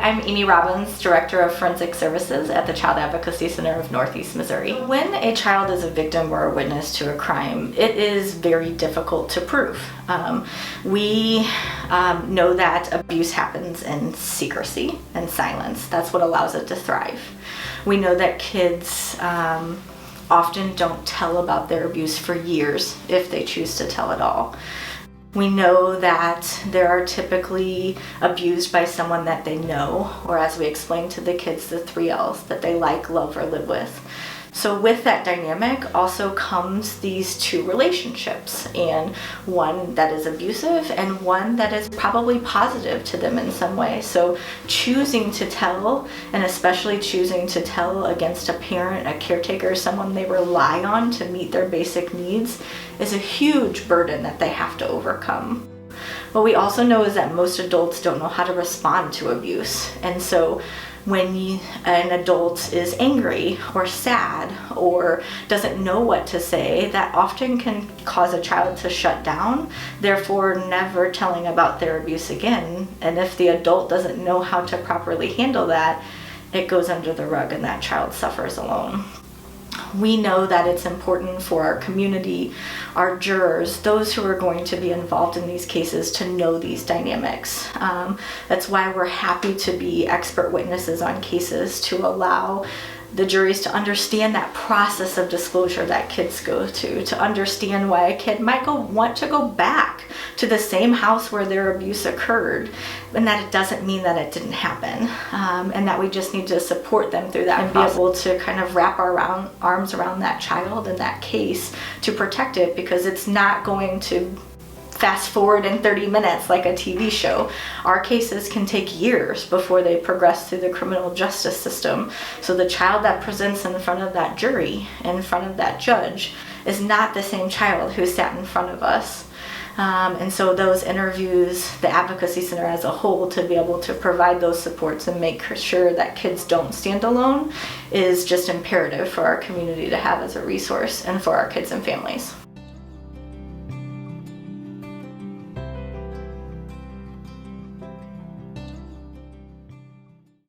I'm Amy Robbins, Director of Forensic Services at the Child Advocacy Center of Northeast Missouri. When a child is a victim or a witness to a crime, it is very difficult to prove. We know that abuse happens in secrecy and silence. That's what allows it to thrive. We know that kids often don't tell about their abuse for years if they choose to tell at all. We know that they are typically abused by someone that they know, or as we explain to the kids, the 3 L's, that they like, love, or live with. So with that dynamic also comes these 2 relationships, and one that is abusive and one that is probably positive to them in some way. So choosing to tell, and especially choosing to tell against a parent, a caretaker, someone they rely on to meet their basic needs, is a huge burden that they have to overcome. What we also know is that most adults don't know how to respond to abuse, and so when an adult is angry or sad or doesn't know what to say, that often can cause a child to shut down, therefore never telling about their abuse again. And if the adult doesn't know how to properly handle that, it goes under the rug and that child suffers alone. We know that it's important for our community, our jurors, those who are going to be involved in these cases, to know these dynamics. That's why we're happy to be expert witnesses on cases, to allow the juries to understand that process of disclosure that kids go to understand why a kid might want to go back to the same house where their abuse occurred, and that it doesn't mean that it didn't happen, and that we just need to support them through that and be able to kind of wrap our arms around that child and that case to protect it, because it's not going to fast forward in 30 minutes like a TV show. Our cases can take years before they progress through the criminal justice system. So the child that presents in front of that jury, in front of that judge, is not the same child who sat in front of us. And so those interviews, the Advocacy Center as a whole, to be able to provide those supports and make sure that kids don't stand alone, is just imperative for our community to have as a resource and for our kids and families.